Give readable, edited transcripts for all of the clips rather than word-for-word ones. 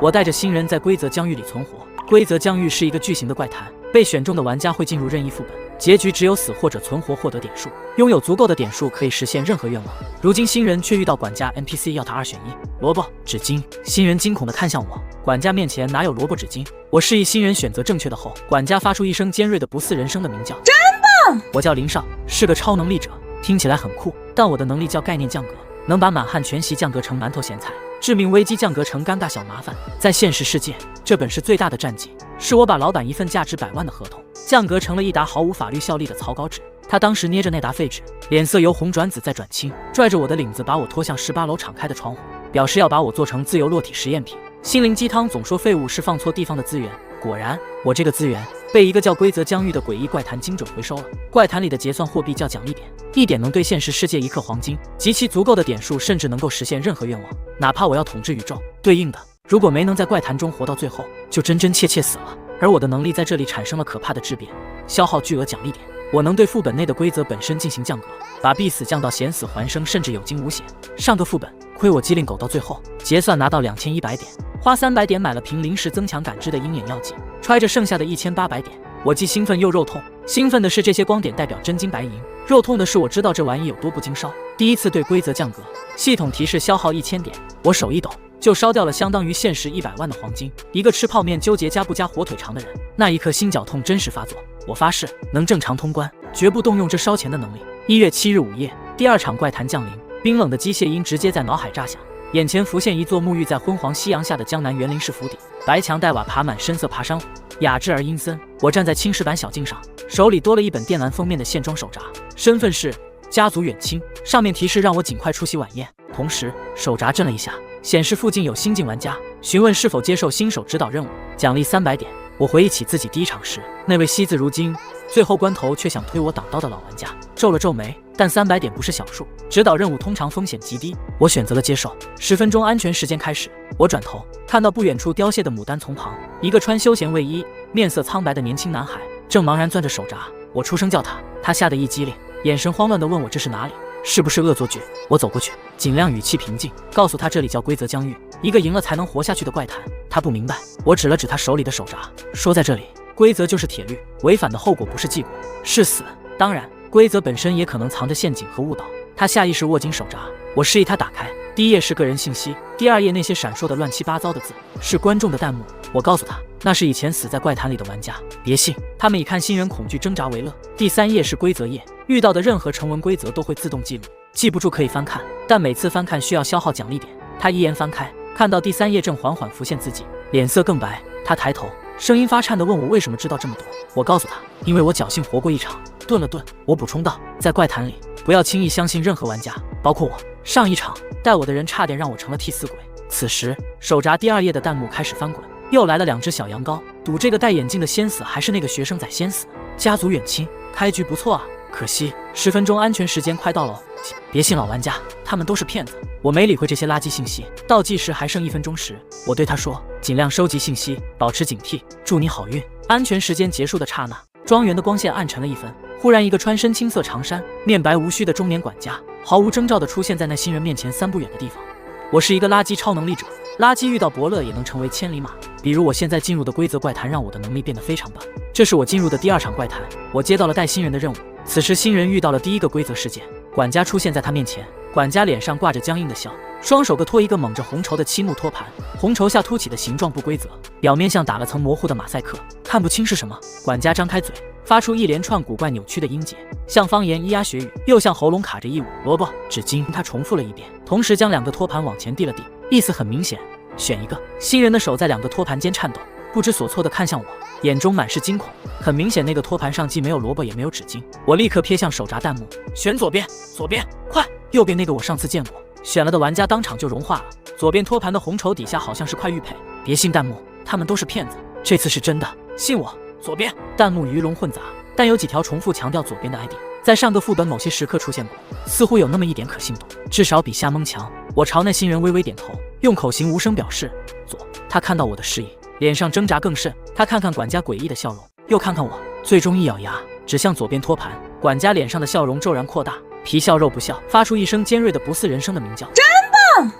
我带着新人在规则疆域里存活。规则疆域是一个巨型的怪坛，被选中的玩家会进入任意副本，结局只有死或者存活获得点数，拥有足够的点数可以实现任何愿望。如今新人却遇到管家 NPC 要他2选1，萝卜、纸巾。新人惊恐地看向我，管家面前哪有萝卜纸巾？我示意新人选择正确的后，管家发出一声尖锐的不似人声的鸣叫。真棒！我叫林少，是个超能力者，听起来很酷，但我的能力叫概念降格，能把满汉全席降格成馒头咸菜，致命危机降格成尴尬小麻烦。在现实世界，这本是最大的战绩，是我把老板一份价值100万的合同降格成了一沓毫无法律效力的草稿纸。他当时捏着那沓废纸，脸色由红转紫再转青，拽着我的领子把我拖向18楼敞开的窗户，表示要把我做成自由落体实验品。心灵鸡汤总说废物是放错地方的资源，果然我这个资源被一个叫规则疆域的诡异怪坛精准回收了。怪坛里的结算货币叫奖励点，1点能兑现实世界1克黄金，集齐足够的点数甚至能够实现任何愿望，哪怕我要统治宇宙。对应的，如果没能在怪坛中活到最后，就真真切切死了。而我的能力在这里产生了可怕的质变，消耗巨额奖励点。我能对副本内的规则本身进行降格，把必死降到险死还生，甚至有惊无险。上个副本亏我机灵狗到最后结算拿到2100点，花300点买了瓶临时增强感知的鹰眼药剂，揣着剩下的1800点，我既兴奋又肉痛。兴奋的是这些光点代表真金白银，肉痛的是我知道这玩意有多不经烧。第一次对规则降格，系统提示消耗1000点，我手一抖就烧掉了相当于现实100万的黄金。一个吃泡面纠结加不加火腿肠的人，那一刻心绞痛真实发作。我发誓能正常通关，绝不动用这烧钱的能力。1月7日午夜，第2场怪坛降临，冰冷的机械音直接在脑海炸响，眼前浮现一座沐浴在昏黄夕阳下的江南园林式府邸，白墙黛瓦爬满深色爬山虎，雅致而阴森。我站在青石板小径上，手里多了一本靛蓝封面的线装手札，身份是家族远亲，上面提示让我尽快出席晚宴。同时手札震了一下，显示附近有新进玩家，询问是否接受新手指导任务，奖励300点。我回忆起自己第1场时那位惜字如金，最后关头却想推我挡刀的老玩家，皱了皱眉。但300点不是小数，指导任务通常风险极低，我选择了接受。10分钟安全时间开始，我转头看到不远处凋谢的牡丹丛旁，一个穿休闲卫衣、面色苍白的年轻男孩正茫然攥着手札。我出声叫他，他吓得一激灵，眼神慌乱地问我这是哪里，是不是恶作剧？我走过去，尽量语气平静，告诉他这里叫规则疆域，一个赢了才能活下去的怪坛。他不明白，我指了指他手里的手札，说在这里，规则就是铁律，违反的后果不是记过，是死。当然，规则本身也可能藏着陷阱和误导。他下意识握紧手札，我示意他打开。第1页是个人信息，第2页那些闪烁的乱七八糟的字是观众的弹幕。我告诉他，那是以前死在怪坛里的玩家，别信，他们以看新人恐惧挣扎为乐。第3页是规则页，遇到的任何成文规则都会自动记录，记不住可以翻看，但每次翻看需要消耗奖励点。他一言翻开，看到第3页正缓缓浮现字迹，脸色更白。他抬头，声音发颤地问我为什么知道这么多。我告诉他，因为我侥幸活过一场。顿了顿，我补充道，在怪坛里不要轻易相信任何玩家，包括我。上一场带我的人差点让我成了替死鬼。此时手札第2页的弹幕开始翻滚，又来了2只小羊羔，赌这个戴眼镜的先死还是那个学生仔先死。家族远亲，开局不错啊，可惜10分钟安全时间快到了。别信老玩家，他们都是骗子。我没理会这些垃圾信息。倒计时还剩1分钟时，我对他说，尽量收集信息，保持警惕，祝你好运。安全时间结束的刹那，庄园的光线暗沉了1分。忽然一个穿深青色长衫、面白无须的中年管家毫无征兆地出现在那新人面前3步远的地方。我是一个垃圾超能力者，垃圾遇到伯乐也能成为千里马。比如我现在进入的规则怪坛让我的能力变得非常棒。这是我进入的第2场怪坛，我接到了带新人的任务。此时新人遇到了第1个规则事件，管家出现在他面前，管家脸上挂着僵硬的笑，双手各托一个蒙着红绸的漆木托盘，红绸下凸起的形状不规则，表面像打了层模糊的马赛克，看不清是什么。管家张开嘴，发出一连串古怪扭曲的音节，像方言咿呀学语，又像喉咙卡着异物。萝卜、纸巾，他重复了一遍，同时将2个托盘往前递了递，意思很明显，选一个。新人的手在2个托盘间颤抖，不知所措地看向我，眼中满是惊恐。很明显那个托盘上既没有萝卜也没有纸巾。我立刻瞥向手札弹幕，选左边，左边，快！右边那个我上次见过，选了的玩家当场就融化了。左边托盘的红绸底下好像是块玉佩。别信弹幕，他们都是骗子，这次是真的，信我。左边。弹幕鱼龙混杂，但有几条重复强调左边的 ID， 在上个副本某些时刻出现过，似乎有那么一点可信度，至少比瞎蒙强。我朝那新人微微点头，用口型无声表示左。他看到我的示意，脸上挣扎更甚。他看看管家诡异的笑容，又看看我，最终一咬牙指向左边托盘。管家脸上的笑容骤然扩大，皮笑肉不笑，发出一声尖锐的不似人声的鸣叫。真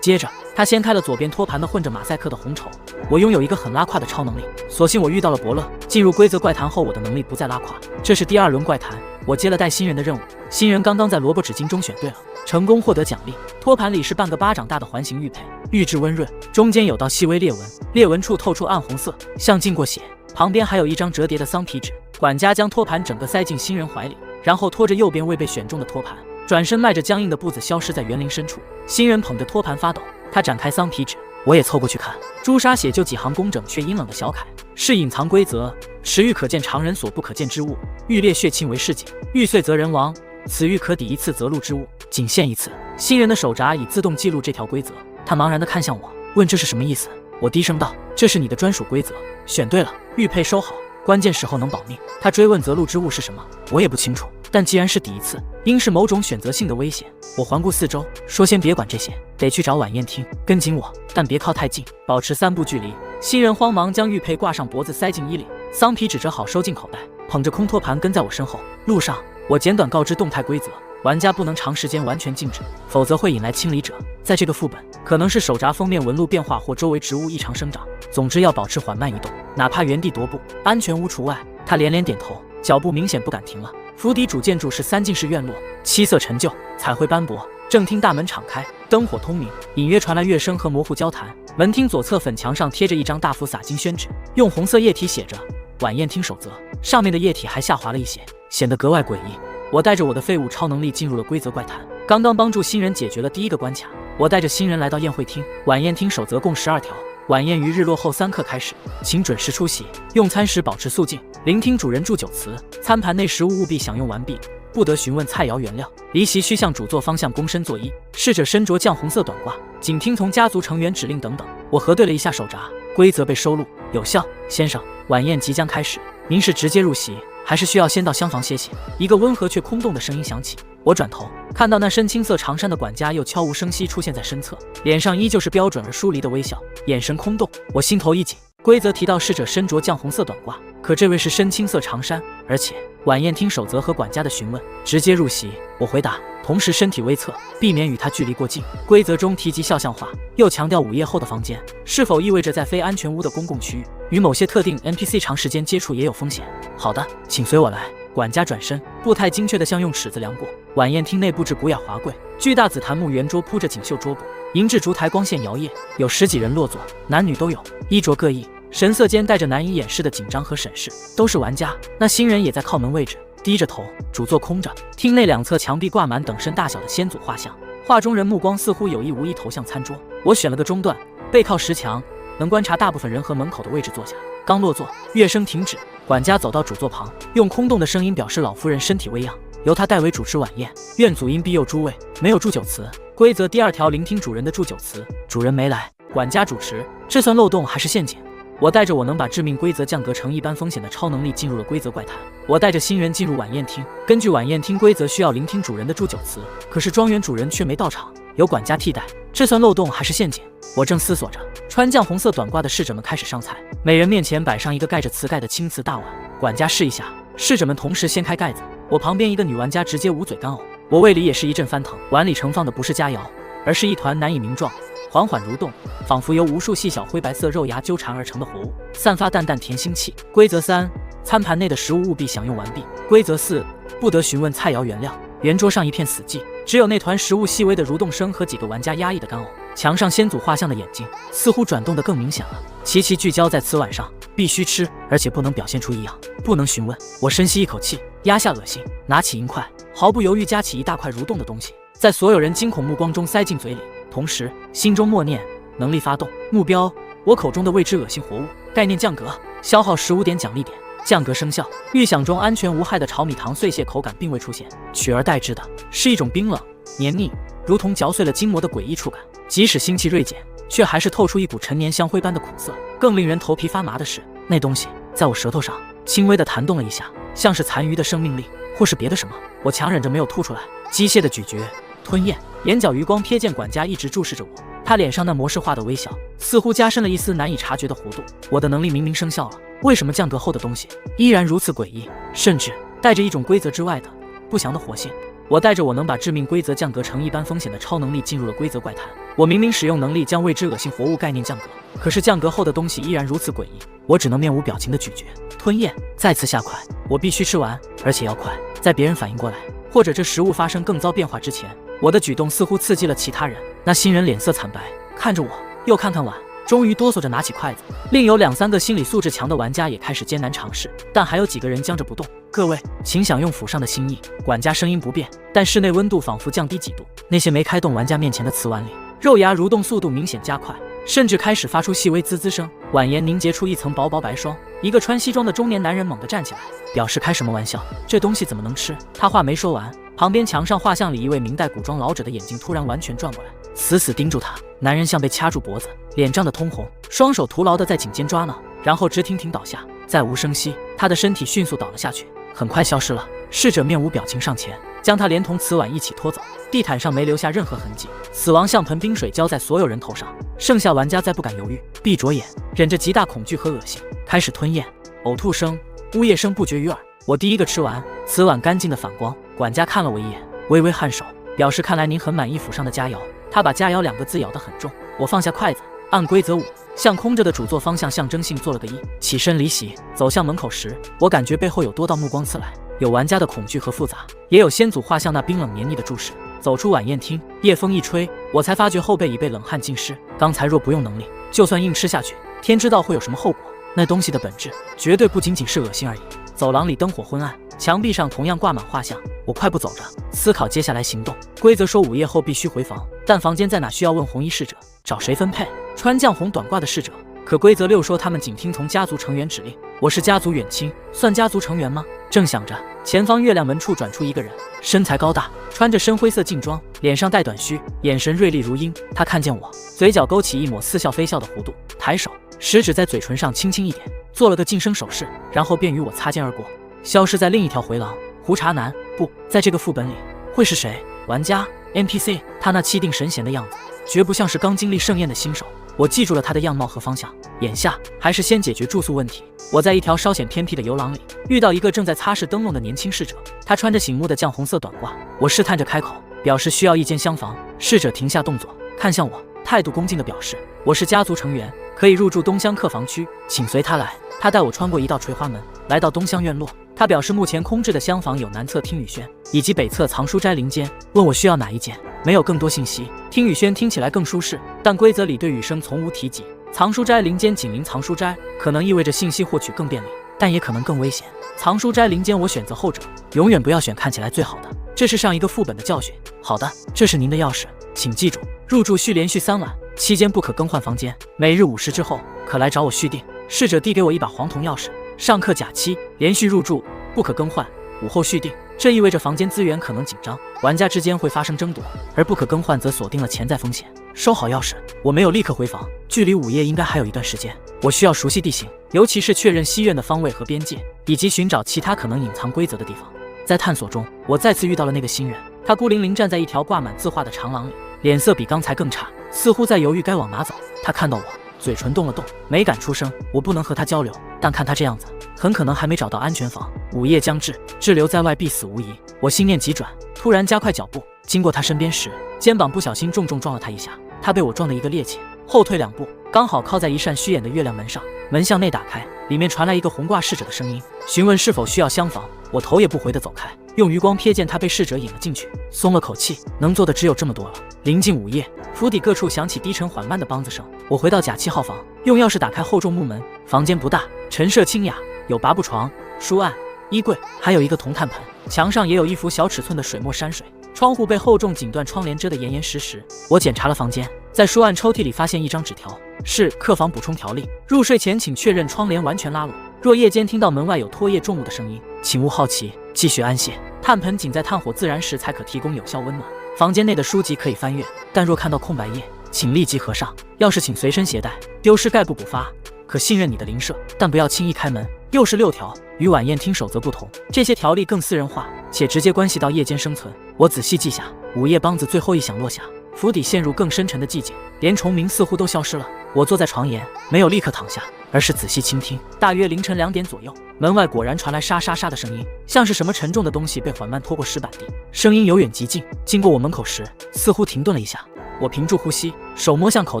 接着，他掀开了左边托盘的混着马赛克的红筹。我拥有一个很拉胯的超能力，所幸我遇到了伯乐。进入规则怪谈后，我的能力不再拉胯。这是第2轮怪谈，我接了带新人的任务。新人刚刚在萝卜纸巾中选对了，成功获得奖励。托盘里是半个巴掌大的环形玉佩，玉质温润，中间有道细微裂纹，裂纹处透出暗红色，像浸过血。旁边还有一张折叠的桑皮纸。管家将托盘整个塞进新人怀里，然后拖着右边未被选中的托盘，转身迈着僵硬的步子消失在园林深处。新人捧着托盘发抖，他展开桑皮纸，我也凑过去看。朱砂写就几行工整却阴冷的小楷，是隐藏规则：持玉可见常人所不可见之物，玉裂血沁为示警，玉碎则人亡。此玉可抵一次则录之物，仅限一次。新人的手札已自动记录这条规则，他茫然地看向我，问这是什么意思。我低声道：这是你的专属规则，选对了，玉佩收好，关键时候能保命。他追问则录之物是什么，我也不清楚，但既然是抵一次，应是某种选择性的危险。我环顾四周，说先别管这些，得去找晚宴厅，跟紧我，但别靠太近，保持3步距离。新人慌忙将玉佩挂上脖子，塞进衣里，桑皮纸折好收进口袋，捧着空托盘跟在我身后。路上，我简短告知动态规则：玩家不能长时间完全静止，否则会引来清理者。在这个副本，可能是手札封面纹路变化或周围植物异常生长，总之要保持缓慢移动，哪怕原地踱步，安全无除外。他连连点头，脚步明显不敢停了。府邸主建筑是3进式院落，漆色陈旧，彩绘斑驳。正厅大门敞开，灯火通明，隐约传来乐声和模糊交谈。门厅左侧粉墙上贴着一张大幅洒金宣纸，用红色液体写着晚宴厅守则，上面的液体还下滑了一些，显得格外诡异。我带着我的废物超能力进入了规则怪谈，刚刚帮助新人解决了第1个关卡。我带着新人来到宴会厅，晚宴厅守则共12条。晚宴于日落后3刻开始，请准时出席。用餐时保持肃静，聆听主人祝酒词。餐盘内食物务必享用完毕，不得询问菜肴原料。离席需向主座方向躬身作揖。侍者身着绛红色短褂，仅听从家族成员指令等等。我核对了一下手札，规则被收录，有效。先生，晚宴即将开始，您是直接入席，还是需要先到厢房歇息？一个温和却空洞的声音响起。我转头看到那身青色长衫的管家又悄无声息出现在身侧，脸上依旧是标准而疏离的微笑，眼神空洞。我心头一紧，规则提到侍者身着绛红色短褂，可这位是深青色长衫，而且晚宴厅守则和管家的询问，直接入席。我回答，同时身体微侧，避免与他距离过近。规则中提及肖像画，又强调午夜后的房间，是否意味着在非安全屋的公共区域，与某些特定 NPC 长时间接触也有风险？好的，请随我来。管家转身，步态精确的像用尺子量过。晚宴厅内布置古雅华贵，巨大紫檀木圆桌铺着锦绣桌布，银质烛台光线摇曳，有10几人落座，男女都有，衣着各异，神色间带着难以掩饰的紧张和审视。都是玩家，那新人也在靠门位置，低着头，主座空着。厅内2侧墙壁挂满等身大小的先祖画像，画中人目光似乎有意无意投向餐桌。我选了个中段，背靠石墙，能观察大部分人和门口的位置坐下。刚落座，乐声停止，管家走到主座旁，用空洞的声音表示老夫人身体微恙，由他代为主持晚宴。愿祖荫庇佑诸位。没有祝酒词。规则第2条，聆听主人的祝酒词。主人没来，管家主持，这算漏洞还是陷阱？我带着我能把致命规则降格成一般风险的超能力进入了规则怪谈。我带着新人进入晚宴厅，根据晚宴厅规则需要聆听主人的祝酒词，可是庄园主人却没到场，由管家替代，这算漏洞还是陷阱？我正思索着，穿绛红色短褂的侍者们开始上菜，每人面前摆上一个盖着瓷盖的青瓷大碗。管家试一下，侍者们同时掀开盖子。我旁边一个女玩家直接捂嘴干呕，我胃里也是一阵翻腾。碗里盛放的不是佳肴，而是一团难以名状，缓缓蠕动，仿佛由无数细小灰白色肉芽纠缠而成的活物，散发淡淡甜腥气。规则3，餐盘内的食物务必享用完毕。规则4，不得询问菜肴原料。圆桌上一片死寂，只有那团食物细微的蠕动声和几个玩家压抑的干呕。墙上先祖画像的眼睛似乎转动得更明显了，齐齐聚焦在此碗上。必须吃，而且不能表现出异样，不能询问。我深吸一口气，压下恶心，拿起银块，毫不犹豫夹起一大块蠕动的东西，在所有人惊恐目光中塞进嘴里，同时心中默念：能力发动，目标我口中的未知恶心活物，概念降格，消耗15点奖励点。降格生效，预想中安全无害的炒米糖碎屑口感并未出现，取而代之的是一种冰冷、黏腻，如同嚼碎了筋膜的诡异触感。即使腥气锐减，却还是透出一股陈年香灰般的苦涩。更令人头皮发麻的是，那东西在我舌头上轻微的弹动了一下，像是残余的生命力，或是别的什么。我强忍着没有吐出来，机械的咀嚼、吞咽，眼角余光瞥见管家一直注视着我，他脸上那模式化的微笑似乎加深了一丝难以察觉的弧度。我的能力明明生效了，为什么降格后的东西依然如此诡异，甚至带着一种规则之外的不祥的活性？我带着我能把致命规则降格成一般风险的超能力进入了规则怪谈。我明明使用能力将未知恶心活物概念降格，可是降格后的东西依然如此诡异，我只能面无表情的咀嚼、吞咽，再次下快。我必须吃完，而且要快，在别人反应过来，或者这食物发生更糟变化之前。我的举动似乎刺激了其他人，那新人脸色惨白，看着我，又看看碗，终于哆嗦着拿起筷子。另有2、3个心理素质强的玩家也开始艰难尝试，但还有几个人僵着不动。各位，请享用府上的心意。管家声音不变，但室内温度仿佛降低几度。那些没开动玩家面前的瓷碗里，肉芽蠕动速度明显加快，甚至开始发出细微滋滋声，碗沿凝结出一层薄薄白霜。一个穿西装的中年男人猛地站起来，表示开什么玩笑，这东西怎么能吃？他话没说完，旁边墙上画像里一位明代古装老者的眼睛突然完全转过来，死死盯住他。男人像被掐住脖子，脸涨得通红，双手徒劳地在颈间抓挠，然后直挺挺倒下，再无声息，他的身体迅速倒了下去，很快消失了。侍者面无表情上前，将他连同瓷碗一起拖走，地毯上没留下任何痕迹，死亡像盆冰水浇在所有人头上。剩下玩家再不敢犹豫，闭着眼，忍着极大恐惧和恶心，开始吞咽。呕吐声、呜咽声不绝于耳。我第一个吃完，瓷碗干净的反光。管家看了我一眼，微微颔首，表示看来您很满意府上的佳肴。他把佳肴2个字咬得很重。我放下筷子，按规则5，向空着的主座方向象征性做了个1，起身离席。走向门口时，我感觉背后有多道目光刺来，有玩家的恐惧和复杂，也有先祖画像那冰冷黏腻的注视。走出晚宴厅，夜风一吹，我才发觉后背已被冷汗浸湿。刚才若不用能力，就算硬吃下去，天知道会有什么后果。那东西的本质绝对不仅仅是恶心而已。走廊里灯火昏暗，墙壁上同样挂满画像。我快步走着，思考接下来行动。规则说午夜后必须回房，但房间在哪需要问红衣侍者，找谁分配？穿绛红短褂的侍者。可规则6说他们仅听从家族成员指令。我是家族远亲，算家族成员吗？正想着，前方月亮门处转出一个人，身材高大，穿着深灰色劲装，脸上带短须，眼神锐利如鹰。他看见我，嘴角勾起一抹似笑非笑的弧度，抬手，食指在嘴唇上轻轻一点，做了个噤声手势，然后便与我擦肩而过，消失在另一条回廊。胡茶男，不在这个副本里会是谁？玩家 NPC。 他那气定神闲的样子，绝不像是刚经历盛宴的新手。我记住了他的样貌和方向，眼下还是先解决住宿问题。我在一条稍显偏僻的游廊里遇到一个正在擦拭灯笼的年轻侍者，他穿着醒目的绛红色短褂。我试探着开口，表示需要一间厢房。侍者停下动作，看向我，态度恭敬地表示我是家族成员，可以入住东厢客房区，请随他来。他带我穿过一道垂花门，来到东厢院落。他表示目前空置的厢房有南侧听雨轩以及北侧藏书斋林间，问我需要哪一间。没有更多信息。听雨轩听起来更舒适，但规则里对雨声从无提及。藏书斋林间紧邻藏书斋，可能意味着信息获取更便利，但也可能更危险。藏书斋林间我选择后者，永远不要选看起来最好的，这是上一个副本的教训。好的，这是您的钥匙，请记住，入住需连续3晚，期间不可更换房间，每日5时之后可来找我续订。侍者递给我一把黄铜钥匙，上课假期连续入住不可更换，午后续订。这意味着房间资源可能紧张，玩家之间会发生争夺，而不可更换则锁定了潜在风险。收好钥匙，我没有立刻回房，距离午夜应该还有一段时间，我需要熟悉地形，尤其是确认西院的方位和边界，以及寻找其他可能隐藏规则的地方。在探索中，我再次遇到了那个新人，他孤零零站在一条挂满字画的长廊里，脸色比刚才更差，似乎在犹豫该往哪走。他看到我，嘴唇动了动，没敢出声。我不能和他交流，但看他这样子，很可能还没找到安全房。午夜将至，滞留在外必死无疑。我心念急转，突然加快脚步，经过他身边时，肩膀不小心重重撞了他一下，他被我撞得一个趔趄，后退2步，刚好靠在一扇虚掩的月亮门上。门向内打开，里面传来一个红褂侍者的声音，询问是否需要厢房。我头也不回地走开，用余光瞥见他被侍者引了进去，松了口气，能做的只有这么多了。临近午夜，府邸各处响起低沉缓慢的梆子声。我回到甲7号房，用钥匙打开厚重木门。房间不大，陈设清雅，有拔步床、书案、衣柜，还有一个铜炭盆。墙上也有一幅小尺寸的水墨山水，窗户被厚重锦缎窗帘遮得严严实实。我检查了房间，在书案抽屉里发现一张纸条，是客房补充条例，入睡前请确认窗帘完全拉拢。若夜间听到门外有拖曳重物的声音，请勿好奇，继续安歇。炭盆仅在炭火自燃时才可提供有效温暖。房间内的书籍可以翻阅，但若看到空白页，请立即合上。钥匙请随身携带，丢失概不补发。可信任你的邻舍，但不要轻易开门。又是6条，与晚宴厅守则不同，这些条例更私人化，且直接关系到夜间生存。我仔细记下。午夜梆子最后一响落下，府邸陷入更深沉的寂静，连虫鸣似乎都消失了。我坐在床沿，没有立刻躺下，而是仔细倾听。大约凌晨2点左右，门外果然传来沙沙沙的声音，像是什么沉重的东西被缓慢拖过石板地。声音由远及近，经过我门口时，似乎停顿了一下。我屏住呼吸，手摸向口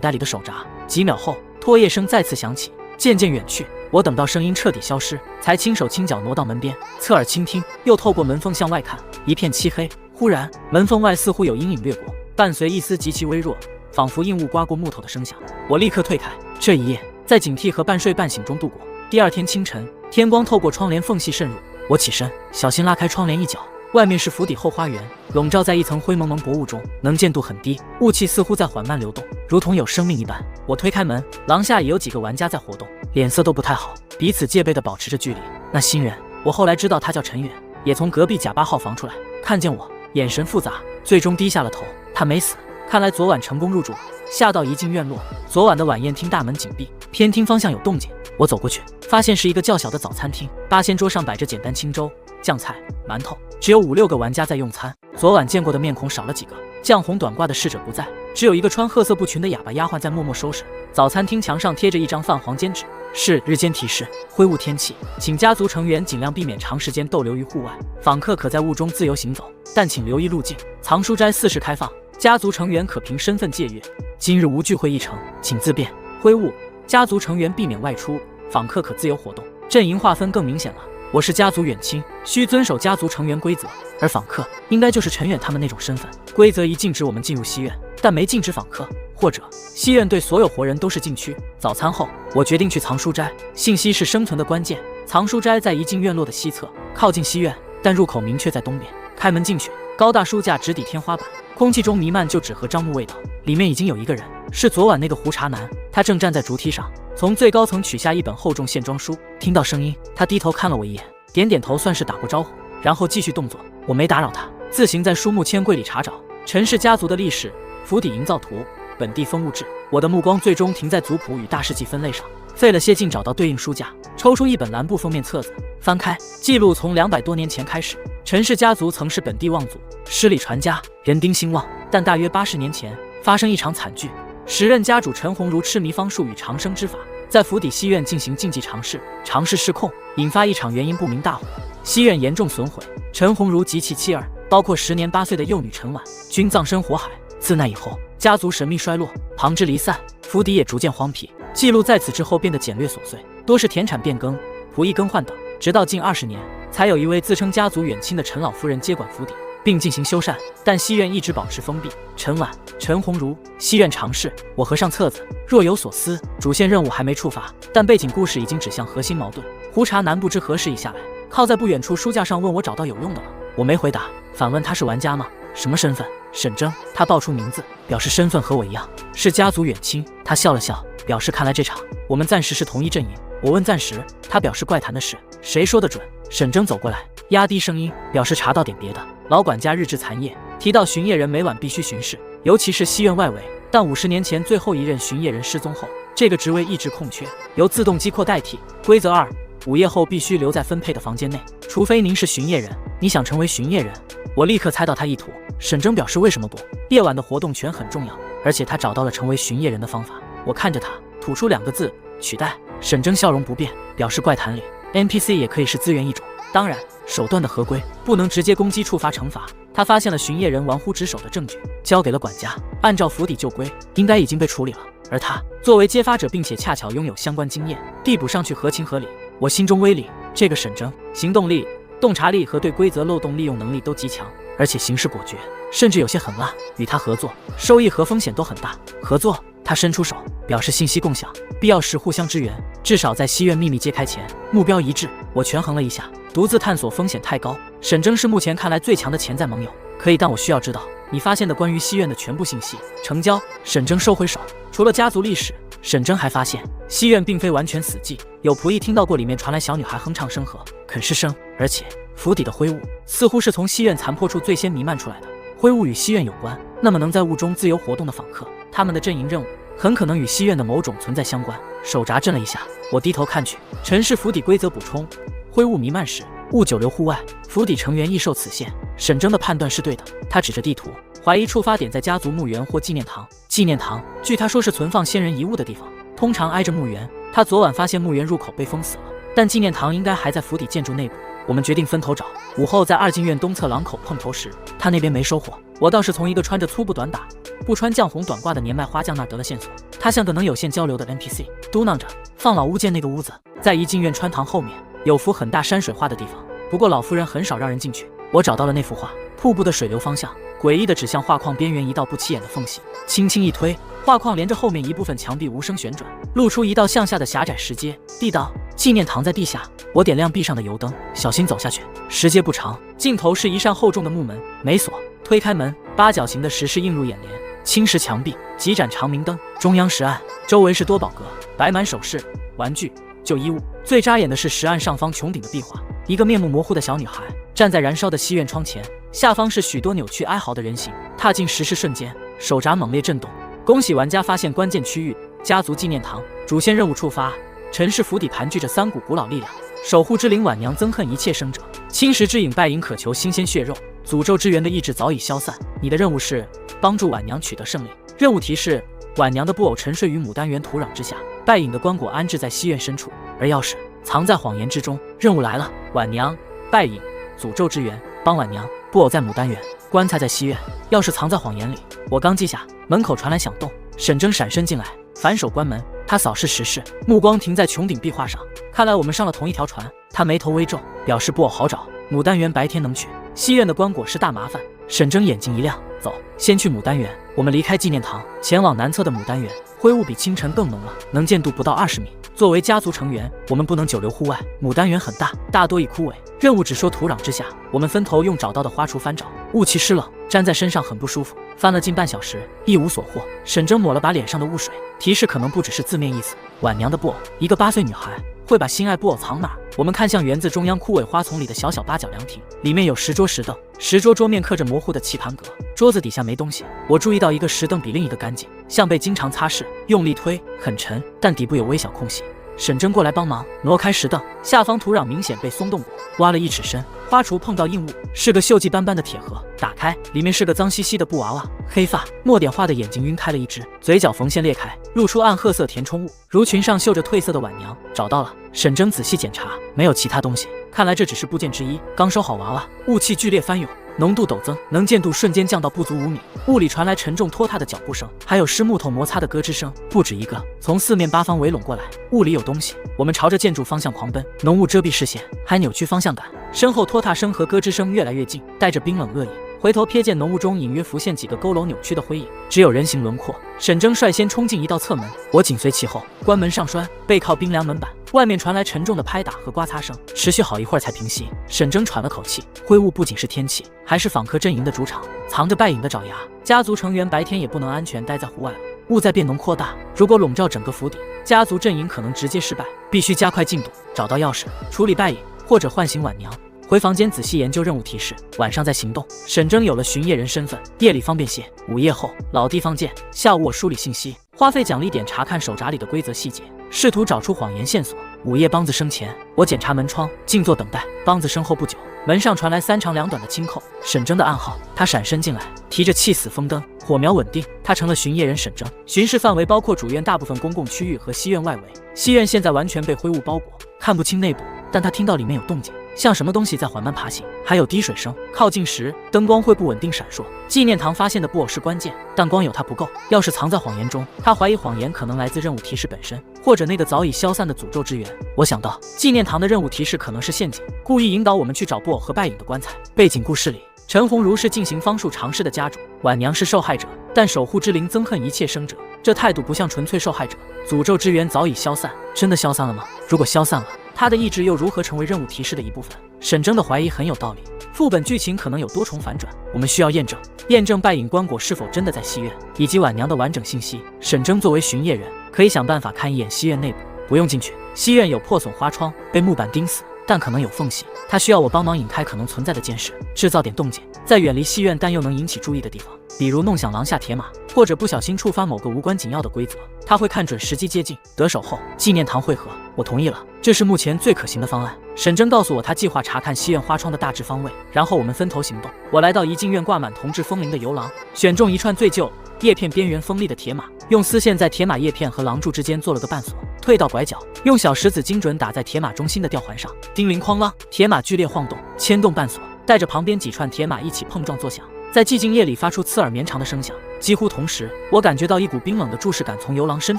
袋里的手札。几秒后，唾液声再次响起，渐渐远去。我等到声音彻底消失，才轻手轻脚挪到门边，侧耳倾听，又透过门缝向外看，一片漆黑。忽然，门缝外似乎有阴影掠过，伴随一丝极其微弱，仿佛硬物刮过木头的声响。我立刻退开。这一夜，在警惕和半睡半醒中度过。第二天清晨，天光透过窗帘缝隙渗入，我起身，小心拉开窗帘一角。外面是府邸后花园，笼罩在一层灰蒙蒙薄雾中，能见度很低，雾气似乎在缓慢流动，如同有生命一般。我推开门，廊下也有几个玩家在活动，脸色都不太好，彼此戒备地保持着距离。那新人，我后来知道他叫陈远，也从隔壁甲8号房出来，看见我，眼神复杂，最终低下了头。他没死，看来昨晚成功入住了。吓到一进院落，昨晚的晚宴厅大门紧闭，偏厅方向有动静。我走过去，发现是一个较小的早餐厅，八仙桌上摆着简单清粥、酱菜、馒头，只有5、6个玩家在用餐。昨晚见过的面孔少了几个，绛红短褂的侍者不在，只有一个穿褐色布裙的哑巴丫鬟在默默收拾。早餐厅墙上贴着一张泛黄笺纸，是日间提示：灰雾天气，请家族成员尽量避免长时间逗留于户外，访客可在雾中自由行走，但请留意路径。藏书斋4时开放，家族成员可凭身份借阅。今日无聚会议程，请自便。灰雾，家族成员避免外出，访客可自由活动。阵营划分更明显了，我是家族远亲，需遵守家族成员规则，而访客应该就是陈远他们那种身份。规则一禁止我们进入西院，但没禁止访客，或者西院对所有活人都是禁区。早餐后，我决定去藏书斋，信息是生存的关键。藏书斋在一进院落的西侧，靠近西院，但入口明确在东边。开门进去，高大书架直抵天花板，空气中弥漫就纸和樟木味道。里面已经有一个人，是昨晚那个胡茬男，他正站在竹梯上，从最高层取下一本厚重线装书。听到声音，他低头看了我一眼，点点头算是打过招呼，然后继续动作。我没打扰他，自行在书目签柜里查找陈氏家族的历史、府邸营造图、本地风物志。我的目光最终停在族谱与大事记分类上，费了些劲找到对应书架，抽出一本蓝布封面册子，翻开，记录从200多年前开始，陈氏家族曾是本地望族，诗礼传家，人丁兴旺。但大约80年前发生一场惨剧，时任家主陈鸿儒痴迷方术与长生之法，在府邸西院进行竞技尝试，尝试失控，引发一场原因不明大火，西院严重损毁，陈鸿儒及其妻儿，包括时年8岁的幼女陈婉，均葬身火海。自那以后，家族神秘衰落，旁支离散，府邸也逐渐荒僻，记录在此之后变得简略琐碎，多是田产变更、仆役更换等。直到近20年，才有一位自称家族远亲的陈老夫人接管府邸，并进行修缮，但西院一直保持封闭。陈婉、陈鸿儒，西院尝试。我合上册子，若有所思。主线任务还没触发，但背景故事已经指向核心矛盾。胡茬男不知何时已下来，靠在不远处书架上问我找到有用的了。我没回答，反问他是玩家吗？什么身份？沈征。他报出名字，表示身份和我一样，是家族远亲。他笑了笑，表示看来这场我们暂时是同一阵营。我问暂时，他表示怪谈的事，谁说的准？沈征走过来，压低声音，表示查到点别的。老管家日志残页提到巡夜人每晚必须巡视，尤其是西院外围，但50年前最后一任巡夜人失踪后，这个职位一直空缺，由自动机扩代替。规则2：午夜后必须留在分配的房间内，除非您是巡夜人。你想成为巡夜人？我立刻猜到他意图。沈征表示为什么不？夜晚的活动权很重要，而且他找到了成为巡夜人的方法。我看着他，吐出2个字：取代。沈征笑容不变，表示怪谈里 NPC 也可以是资源一种，当然手段的合规，不能直接攻击触发惩罚。他发现了巡夜人玩忽职守的证据，交给了管家，按照府邸旧规，应该已经被处理了。而他作为揭发者，并且恰巧拥有相关经验，递补上去合情合理。我心中微凛，这个沈征行动力、洞察力和对规则漏洞利用能力都极强，而且行事果决，甚至有些狠辣。与他合作，收益和风险都很大。合作，他伸出手，表示信息共享，必要时互相支援，至少在西院秘密揭开前，目标一致。我权衡了一下，独自探索风险太高。沈征是目前看来最强的潜在盟友，可以，但我需要知道你发现的关于西院的全部信息。成交。沈征收回手。除了家族历史，沈征还发现西院并非完全死寂，有仆役听到过里面传来小女孩哼唱声和啃尸声，而且府邸的灰雾似乎是从西院残破处最先弥漫出来的。灰雾与西院有关，那么能在雾中自由活动的访客，他们的阵营任务很可能与西院的某种存在相关。手闸震了一下，我低头看去，陈氏府邸规则补充：灰雾弥漫时，勿久留户外，府邸成员易受此限。沈征的判断是对的，他指着地图，怀疑触发点在家族墓园或纪念堂。纪念堂，据他说是存放先人遗物的地方，通常挨着墓园。他昨晚发现墓园入口被封死了，但纪念堂应该还在府邸建筑内部。我们决定分头找。午后在2进院东侧廊口碰头时，他那边没收获，我倒是从一个穿着粗布短打、不穿绛红短褂的年迈花匠那儿得了线索。他像个能有线交流的 NPC， 嘟囔着：“放老屋见那个屋子，在怡静院穿堂后面有幅很大山水画的地方，不过老夫人很少让人进去。”我找到了那幅画，瀑布的水流方向诡异的指向画框边缘一道不起眼的缝隙，轻轻一推，画框连着后面一部分墙壁无声旋转，露出一道向下的狭窄石阶。地道纪念堂在地下。我点亮壁上的油灯，小心走下去。石阶不长，尽头是一扇厚重的木门，没锁。推开门，八角形的石室映入眼帘，青石墙壁，几盏长明灯，中央石案，周围是多宝阁，摆满首饰、玩具、旧衣物。最扎眼的是石案上方穹顶的壁画，一个面目模糊的小女孩站在燃烧的西院窗前，下方是许多扭曲哀嚎的人形。踏进石室瞬间，手闸猛烈震动。恭喜玩家发现关键区域，家族纪念堂。主线任务触发，陈氏府邸盘踞着3股古老力量，守护之灵晚娘憎恨一切生者，侵蚀之影败影渴求新鲜血肉，诅咒之源的意志早已消散。你的任务是帮助晚娘取得胜利。任务提示：晚娘的布偶沉睡于牡丹园土壤之下，败影的棺椁安置在西院深处，而钥匙藏在谎言之中。任务来了，晚娘、败影、诅咒之源，帮晚娘。布偶在牡丹园，棺材在西院，钥匙藏在谎言里。我刚记下，门口传来响动，沈征闪身进来，反手关门。他扫视石室，目光停在穹顶壁画上，看来我们上了同一条船。他眉头微皱，表示布偶好找，牡丹园白天能去，西院的棺椁是大麻烦。沈征眼睛一亮，走，先去牡丹园。我们离开纪念堂，前往南侧的牡丹园，灰雾比清晨更浓了，能见度不到20米。作为家族成员，我们不能久留户外，牡丹园很大，大多已枯萎。任务只说土壤之下，我们分头用找到的花锄翻找，雾气湿冷，粘在身上很不舒服，翻了近半小时，一无所获。沈征抹了把脸上的雾水，提示可能不只是字面意思。晚娘的布偶，一个8岁女孩，会把心爱布偶藏哪儿？我们看向园子中央枯萎花丛里的小小八角凉亭，里面有10桌石凳，石桌桌面刻着模糊的棋盘格，桌子底下没东西。我注意到一个石凳比另一个干净，像被经常擦拭，用力推很沉，但底部有微小空隙。沈征过来帮忙挪开石凳，下方土壤明显被松动过，挖了1尺深，花锄碰到硬物，是个锈迹斑斑的铁盒，打开，里面是个脏兮兮的布娃娃，黑发，墨点画的眼睛晕开了一只，嘴角缝线裂开，露出暗褐色填充物，如裙上绣着褪色的晚娘。找到了。沈征仔细检查，没有其他东西，看来这只是部件之一。刚收好娃娃，雾气剧烈翻涌，浓度陡增，能见度瞬间降到不足5米。雾里传来沉重拖沓的脚步声，还有湿木头摩擦的咯吱声，不止一个，从4面8方围拢过来。雾里有东西，我们朝着建筑方向狂奔，浓雾遮蔽视线，还扭曲方向感。身后拖沓声和咯吱声越来越近，带着冰冷恶意。回头瞥见浓雾中隐约浮现几个佝偻扭曲的灰影，只有人形轮廓。沈征率先冲进一道侧门，我紧随其后，关门上栓，背靠冰凉门板。外面传来沉重的拍打和刮擦声，持续好一会儿才平息。沈征喘了口气，灰雾不仅是天气，还是访客阵营的主场，藏着败影的爪牙。家族成员白天也不能安全待在户外了。雾在变浓扩大，如果笼罩整个府邸，家族阵营可能直接失败，必须加快进度，找到钥匙，处理败影，或者唤醒晚娘。回房间仔细研究任务提示，晚上再行动。沈征有了巡夜人身份，夜里方便些，午夜后老地方见。下午我梳理信息，花费奖励点查看手札里的规则细节，试图找出谎言线索。午夜梆子声前，我检查门窗，静坐等待。梆子身后不久，门上传来3长2短的轻叩，沈征的暗号。他闪身进来，提着气死风灯，火苗稳定。他成了巡夜人沈征，巡视范围包括主院大部分公共区域和西院外围。西院现在完全被灰雾包裹，看不清内部，但他听到里面有动静，像什么东西在缓慢爬行，还有滴水声。靠近时，灯光会不稳定闪烁。纪念堂发现的布偶是关键，但光有它不够，钥匙藏在谎言中。他怀疑谎言可能来自任务提示本身，或者那个早已消散的诅咒之源。我想到纪念堂的任务提示可能是陷阱，故意引导我们去找布偶和败影的棺材。背景故事里，陈鸿儒是进行方术尝试的家主，晚娘是受害者，但守护之灵憎恨一切生者，这态度不像纯粹受害者。诅咒之源早已消散，真的消散了吗？如果消散了，他的意志又如何成为任务提示的一部分？沈征的怀疑很有道理，副本剧情可能有多重反转，我们需要验证败影棺椁是否真的在西院，以及晚娘的完整信息。沈征作为巡夜人，可以想办法看一眼西院内部，不用进去。西院有破损花窗，被木板钉死，但可能有缝隙，他需要我帮忙引开可能存在的监视，制造点动静，在远离西院但又能引起注意的地方，比如弄响廊下铁马，或者不小心触发某个无关紧要的规则。他会看准时机接近，得手后纪念堂会合。我同意了，这是目前最可行的方案。沈征告诉我，他计划查看西院花窗的大致方位，然后我们分头行动。我来到怡静院挂满铜制风铃的游廊，选中一串最旧、叶片边缘锋利的铁马，用丝线在铁马叶片和廊柱之间做了个绊索，退到拐角，用小石子精准打在铁马中心的吊环上，叮铃哐啷，铁马剧烈晃动，牵动绊索，带着旁边几串铁马一起碰撞作响。在寂静夜里发出刺耳绵长的声响。几乎同时，我感觉到一股冰冷的注视感从游廊深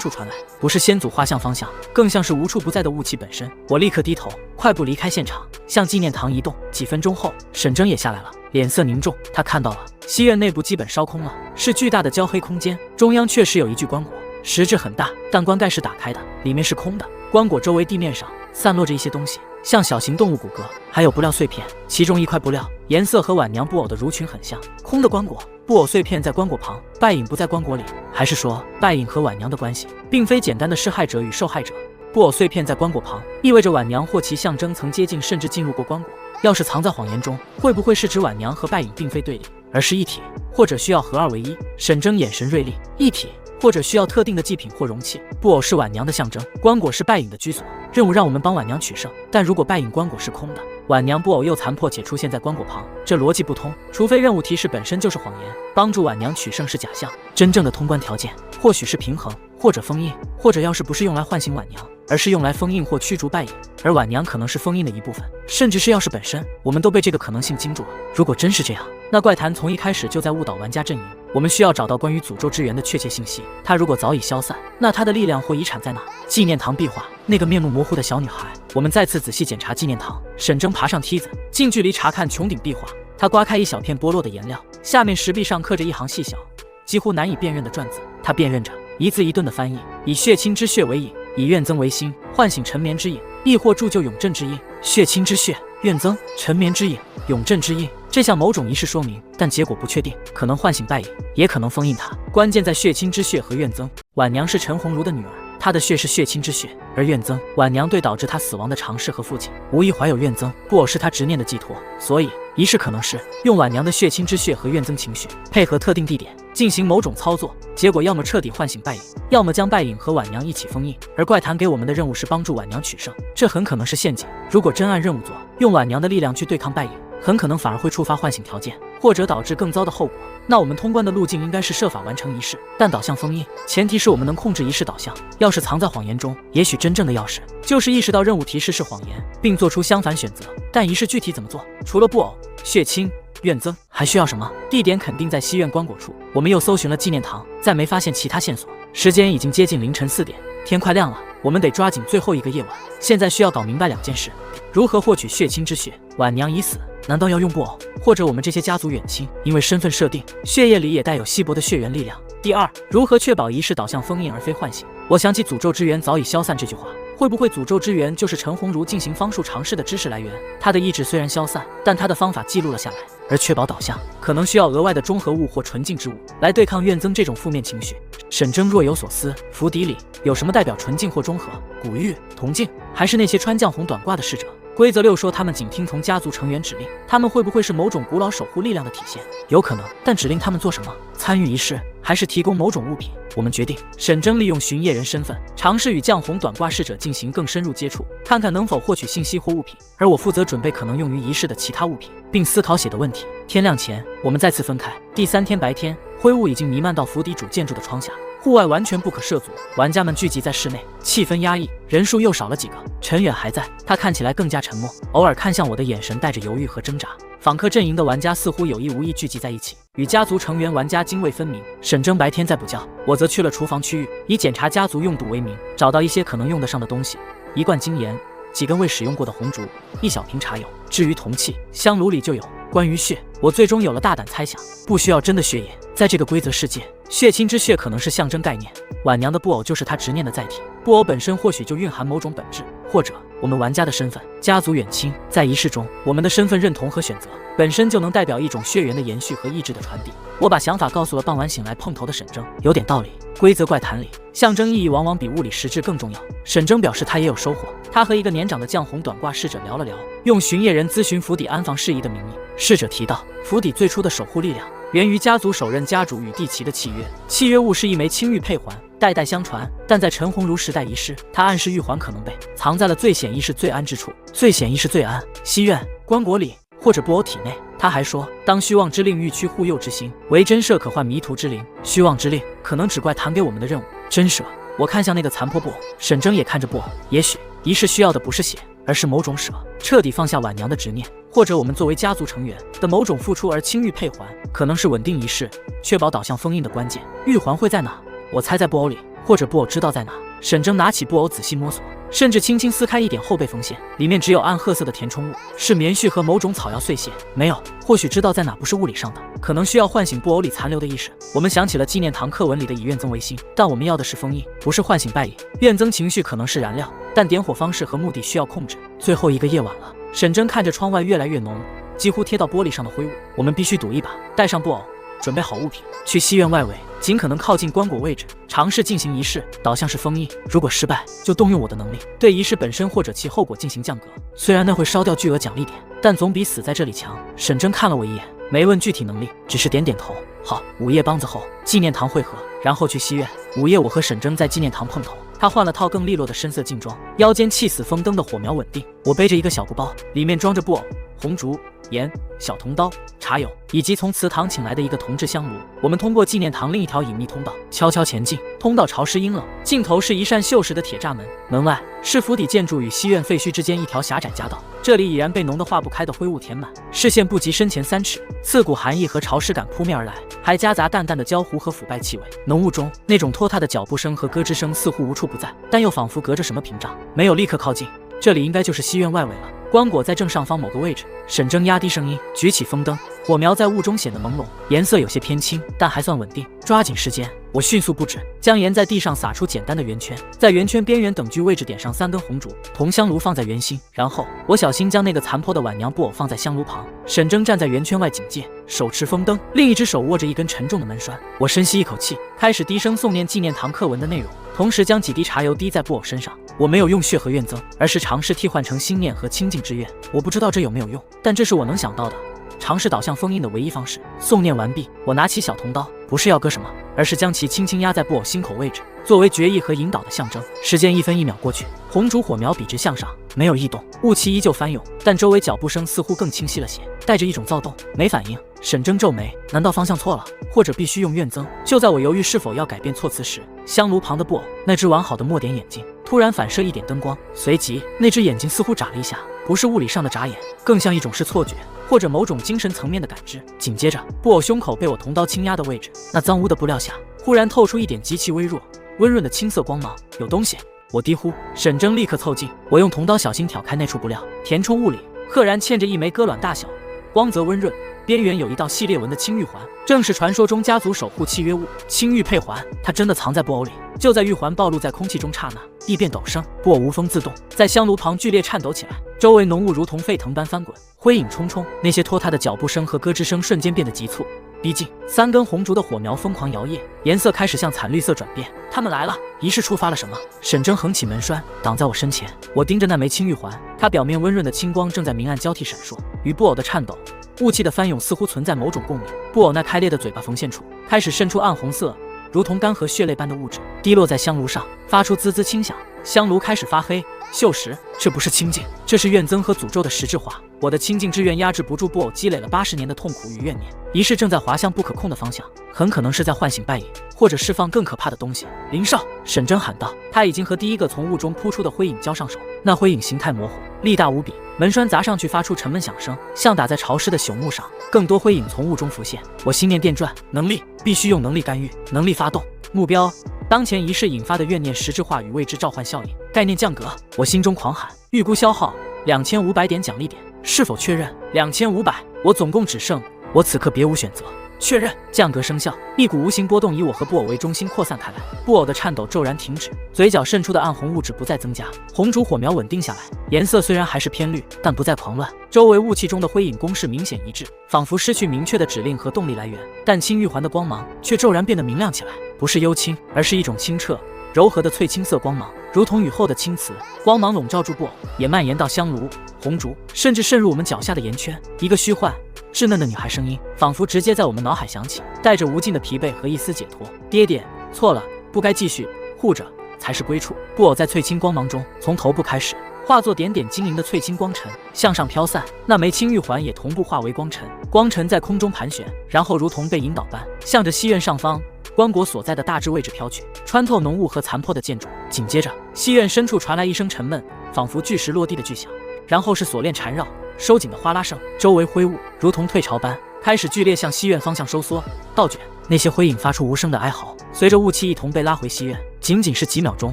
处传来，不是先祖画像方向，更像是无处不在的雾气本身。我立刻低头，快步离开现场，向纪念堂移动。几分钟后，沈征也下来了，脸色凝重。他看到了西院内部基本烧空了，是巨大的焦黑空间，中央确实有一具棺椁，实质很大，但棺盖是打开的，里面是空的。棺椁周围地面上散落着一些东西，像小型动物骨骼，还有布料碎片。其中一块布料颜色和晚娘布偶的襦裙很像。空的棺椁，布偶碎片在棺椁旁，败影不在棺椁里。还是说，败影和晚娘的关系并非简单的施害者与受害者？布偶碎片在棺椁旁，意味着晚娘或其象征曾接近甚至进入过棺椁。要是藏在谎言中，会不会是指晚娘和败影并非对立，而是一体，或者需要合二为一？沈征眼神锐利，一体，或者需要特定的祭品或容器。布偶是晚娘的象征，棺椁是败影的居所。任务让我们帮晚娘取胜，但如果败影棺椁是空的，晚娘布偶又残破且出现在棺椁旁，这逻辑不通。除非任务提示本身就是谎言，帮助晚娘取胜是假象。真正的通关条件或许是平衡，或者封印，或者要是不是用来唤醒晚娘，而是用来封印或驱逐败影，而晚娘可能是封印的一部分，甚至是钥匙本身。我们都被这个可能性惊住了。如果真是这样，那怪谈从一开始就在误导玩家阵营。我们需要找到关于诅咒之源的确切信息。它如果早已消散，那它的力量或遗产在哪？纪念堂壁画，那个面目模糊的小女孩。我们再次仔细检查纪念堂。沈征爬上梯子，近距离查看穹顶壁画。他刮开一小片剥落的颜料，下面石壁上刻着一行细小、几乎难以辨认的篆字。他辨认着，一字一顿的翻译：以血亲之血为引，以怨憎为心，唤醒沉眠之影，亦或铸就永镇之印。血亲之血、怨憎、沉眠之影、永镇之印，这项某种仪式说明，但结果不确定，可能唤醒败影，也可能封印它。关键在血亲之血和怨憎。晚娘是陈鸿儒的女儿，她的血是血亲之血，而怨憎，晚娘对导致她死亡的尝试和父亲无疑怀有怨憎，布偶是她执念的寄托，所以仪式可能是用晚娘的血亲之血和怨憎情绪，配合特定地点进行某种操作，结果要么彻底唤醒败影，要么将败影和晚娘一起封印。而怪谈给我们的任务是帮助晚娘取胜，这很可能是陷阱。如果真按任务做，用晚娘的力量去对抗败影，很可能反而会触发唤醒条件，或者导致更糟的后果。那我们通关的路径应该是设法完成仪式，但导向封印，前提是我们能控制仪式导向。要是藏在谎言中，也许真正的钥匙就是意识到任务提示是谎言，并做出相反选择。但仪式具体怎么做？除了布偶、血亲、怨憎，还需要什么？地点肯定在西院棺椁处。我们又搜寻了纪念堂，再没发现其他线索。时间已经接近凌晨4点，天快亮了，我们得抓紧最后一个夜晚。现在需要搞明白2件事：如何获取血亲之血？晚娘已死，难道要用布偶，或者我们这些家族远亲？因为身份设定，血液里也带有稀薄的血缘力量。第二，如何确保仪式导向封印而非唤醒？我想起诅咒之源早已消散这句话，会不会诅咒之源就是陈鸿儒进行方术尝试的知识来源？他的意志虽然消散，但他的方法记录了下来。而确保导向，可能需要额外的中和物或纯净之物来对抗怨憎这种负面情绪。沈征若有所思，府邸里有什么代表纯净或中和？古玉、铜镜，还是那些穿绛红短褂的侍者？规则6说他们仅听从家族成员指令，他们会不会是某种古老守护力量的体现？有可能，但指令他们做什么？参与仪式，还是提供某种物品？我们决定，沈征利用巡夜人身份，尝试与绛红短褂侍者进行更深入接触，看看能否获取信息或物品。而我负责准备可能用于仪式的其他物品，并思考写的问题。天亮前，我们再次分开。第3天白天，灰雾已经弥漫到府邸主建筑的窗下。户外完全不可涉足，玩家们聚集在室内，气氛压抑，人数又少了几个。陈远还在，他看起来更加沉默，偶尔看向我的眼神带着犹豫和挣扎。访客阵营的玩家似乎有意无意聚集在一起，与家族成员玩家泾渭分明。沈征白天在补觉，我则去了厨房区域，以检查家族用度为名，找到一些可能用得上的东西：一罐精盐，几根未使用过的红烛，一小瓶茶油。至于铜器，香炉里就有。关于血，我最终有了大胆猜想，不需要真的血液。在这个规则世界，血亲之血可能是象征概念，晚娘的布偶就是她执念的载体。布偶本身或许就蕴含某种本质，或者我们玩家的身份，家族远亲。在仪式中，我们的身份认同和选择本身就能代表一种血缘的延续和意志的传递。我把想法告诉了傍晚醒来碰头的沈征，有点道理。规则怪谈里，象征意义往往比物理实质更重要。沈征表示他也有收获，他和一个年长的绛红短褂侍者聊了聊，用巡夜人咨询府邸安防事宜的名义。侍者提到，府邸最初的守护力量源于家族首任家主与地奇的契约，契约物是一枚青玉佩环，代代相传。但在陈鸿儒时代遗失，他暗示玉环可能被藏在了最显意是最安之处。最显意是最安，西院、棺椁里，或者布偶体内。他还说，当虚妄之令欲驱护佑之心，为真社可唤迷途之灵。虚妄之令可能只怪谈给我们的任务。真舍，我看向那个残破布偶，沈征也看着布偶。也许仪式需要的不是血，而是某种舍，彻底放下晚娘的执念，或者我们作为家族成员的某种付出而轻玉配环，可能是稳定一世、确保导向封印的关键。玉环会在哪？我猜在布偶里，或者布偶知道在哪。沈征拿起布偶仔细摸索，甚至轻轻撕开一点后背缝线，里面只有暗褐色的填充物，是棉絮和某种草药碎屑。没有，或许知道在哪不是物理上的，可能需要唤醒布偶里残留的意识。我们想起了纪念堂课文里的以愿增为心，但我们要的是封印，不是唤醒败影。愿增情绪可能是燃料，但点火方式和目的需要控制。最后一个夜晚了，沈征看着窗外越来越浓，几乎贴到玻璃上的灰雾。我们必须赌一把，带上布偶，准备好物品，去西院外围，尽可能靠近棺椁位置，尝试进行仪式。导向是封印，如果失败，就动用我的能力对仪式本身或者其后果进行降格。虽然那会烧掉巨额奖励点，但总比死在这里强。沈征看了我一眼，没问具体能力，只是点点头。好，午夜梆子后，纪念堂会合，然后去西院。午夜，我和沈征在纪念堂碰头。他换了套更利落的深色劲装，腰间气死风灯的火苗稳定。我背着一个小布包，里面装着布偶、红烛、盐、小铜刀、茶油，以及从祠堂请来的一个铜制香炉。我们通过纪念堂另一条隐秘通道悄悄前进，通道潮湿阴冷，尽头是一扇锈蚀的铁栅门，门外是府邸建筑与西院废墟之间一条狭窄夹道。这里已然被浓得化不开的灰雾填满，视线不及身前3尺，刺骨寒意和潮湿感扑面而来，还夹杂淡淡的焦糊和腐败气味。浓雾中，那种拖沓的脚步声和咯吱声似乎无处不在，但又仿佛隔着什么屏障，没有立刻靠近。这里应该就是西院外围了。棺椁在正上方某个位置。沈征压低声音，举起风灯，火苗在雾中显得朦胧，颜色有些偏青，但还算稳定。抓紧时间，我迅速布置，将盐在地上撒出简单的圆圈，在圆圈边缘等距位置点上3根红烛，铜香炉放在圆心，然后我小心将那个残破的晚娘布偶放在香炉旁。沈征站在圆圈外警戒，手持风灯，另一只手握着一根沉重的门栓。我深吸一口气，开始低声诵念纪念堂课文的内容，同时将几滴茶油滴在布偶身上。我没有用血和愿增，而是尝试替换成心念和清净之愿。我不知道这有没有用，但这是我能想到的尝试导向封印的唯一方式。诵念完毕，我拿起小铜刀，不是要割什么，而是将其轻轻压在布偶心口位置，作为决议和引导的象征。时间1分1秒过去，红烛火苗笔直向上，没有异动，雾气依旧翻涌，但周围脚步声似乎更清晰了些，带着一种躁动。没反应。沈征皱眉，难道方向错了，或者必须用愿增？就在我犹豫是否要改变措辞时，香炉旁的布偶那只完好的墨点眼睛突然反射一点灯光，随即那只眼睛似乎眨了一下，不是物理上的眨眼，更像一种是错觉或者某种精神层面的感知。紧接着，布偶胸口被我铜刀轻压的位置，那脏污的布料下忽然透出一点极其微弱、温润的青色光芒，有东西！我低呼。沈征立刻凑近，我用铜刀小心挑开那处布料，填充物里赫然嵌着一枚鸽卵大小、光泽温润、边缘有一道细裂纹的青玉环，正是传说中家族守护契约物青玉配环。它真的藏在布偶里。就在玉环暴露在空气中刹那，地变陡升，布偶无风自动，在香炉旁剧烈颤抖起来，周围浓雾如同沸腾般翻滚，灰影冲冲。那些拖沓的脚步声和咯吱声瞬间变得急促逼近，3根红烛的火苗疯狂摇曳，颜色开始向惨绿色转变。他们来了，仪式触发了什么？沈征横起门栓，挡在我身前。我盯着那枚青玉环，它表面温润的青光正在明暗交替闪烁，与布偶的颤抖、雾气的翻涌似乎存在某种共鸣。布偶那开裂的嘴巴缝线处开始渗出暗红色，如同干涸血泪般的物质，滴落在香炉上，发出滋滋轻响。香炉开始发黑锈蚀，这不是清净，这是愿增和诅咒的实质化。我的清净之愿压制不住布偶积累了80年的痛苦与怨念，仪式正在滑向不可控的方向，很可能是在唤醒败影，或者释放更可怕的东西。林少，沈征喊道，他已经和第一个从雾中扑出的灰影交上手，那灰影形态模糊，力大无比，门栓砸上去发出沉闷响声，像打在潮湿的朽木上。更多灰影从雾中浮现，我心念电转，能力必须用能力干预，能力发动，目标当前仪式引发的怨念实质化与未知召唤效应，概念降格。我心中狂喊，预估消耗2500点奖励点，是否确认？2500，我总共只剩，我此刻别无选择。确认，降格生效，一股无形波动以我和布偶为中心扩散开来，布偶的颤抖骤然停止，嘴角渗出的暗红物质不再增加，红烛火苗稳定下来，颜色虽然还是偏绿，但不再狂乱。周围雾气中的灰影攻势明显一致，仿佛失去明确的指令和动力来源，但青玉环的光芒却骤然变得明亮起来，不是幽青，而是一种清澈柔和的翠青色光芒，如同雨后的青瓷。光芒笼罩住布偶，也蔓延到香炉、红烛，甚至渗入我们脚下的盐圈。一个虚幻稚嫩的女孩声音仿佛直接在我们脑海响起，带着无尽的疲惫和一丝解脱。爹爹，错了，不该继续，护着才是归处。布偶在翠青光芒中，从头部开始化作点点晶莹的翠青光尘向上飘散，那枚青玉环也同步化为光尘，光尘在空中盘旋，然后如同被引导般向着西院上方棺椁所在的大致位置飘去，穿透浓雾和残破的建筑。紧接着，西院深处传来一声沉闷，仿佛巨石落地的巨响，然后是锁链缠绕，收紧的哗啦声，周围灰雾如同退潮般开始剧烈向西院方向收缩倒卷。那些灰影发出无声的哀嚎，随着雾气一同被拉回西院。仅仅是几秒钟，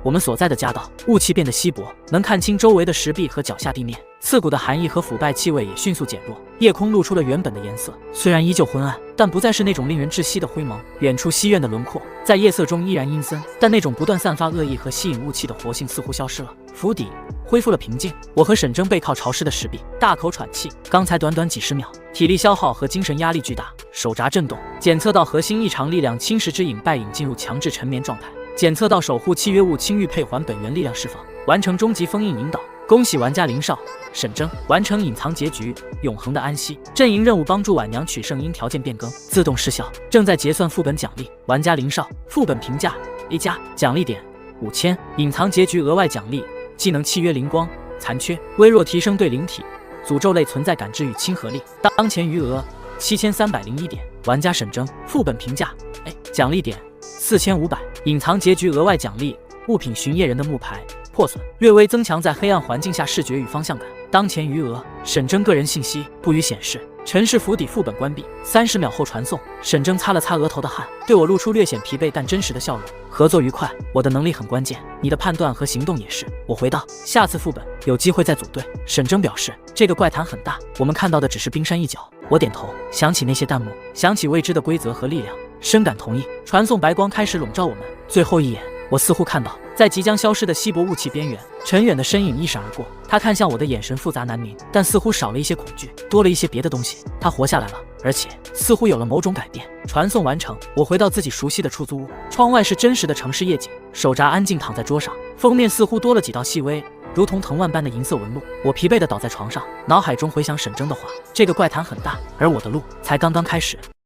我们所在的家道雾气变得稀薄，能看清周围的石壁和脚下地面。刺骨的寒意和腐败气味也迅速减弱，夜空露出了原本的颜色，虽然依旧昏暗，但不再是那种令人窒息的灰蒙。远处西院的轮廓在夜色中依然阴森，但那种不断散发恶意和吸引雾气的活性似乎消失了。府邸恢复了平静，我和沈征背靠潮湿的石壁，大口喘气。刚才短短几十秒，体力消耗和精神压力巨大，手闸震动，检测到核心异常力量侵蚀之影败影进入强制沉眠状态，检测到守护契约物清域配还本源力量释放，完成终极封印引导。恭喜玩家林少、沈征完成隐藏结局，永恒的安息。阵营任务帮助婉娘取胜因条件变更自动失效，正在结算副本奖励。玩家林少副本评价 A+，奖励点5000，隐藏结局额外奖励技能契约灵光残缺，微弱提升对灵体、诅咒类存在感知与亲和力。当前余额7301点。玩家沈征副本评价 A， 奖励点4500，隐藏结局额外奖励物品巡夜人的木牌破损，略微增强在黑暗环境下视觉与方向感。当前余额沈征个人信息不予显示。陈氏府邸副本关闭，30秒后传送。沈征擦了擦额头的汗，对我露出略显疲惫但真实的笑容。合作愉快，我的能力很关键，你的判断和行动也是。我回道，下次副本有机会再组队。沈征表示，这个怪坛很大，我们看到的只是冰山一角。我点头，想起那些弹幕，想起未知的规则和力量，深感同意。传送白光开始笼罩我们，最后一眼，我似乎看到在即将消失的稀薄雾气边缘，陈远的身影一闪而过。他看向我的眼神复杂难明，但似乎少了一些恐惧，多了一些别的东西。他活下来了，而且似乎有了某种改变。传送完成，我回到自己熟悉的出租屋，窗外是真实的城市夜景，手札安静躺在桌上，封面似乎多了几道细微如同藤蔓般的银色纹路。我疲惫地倒在床上，脑海中回想沈征的话，这个怪坛很大，而我的路才刚刚开始。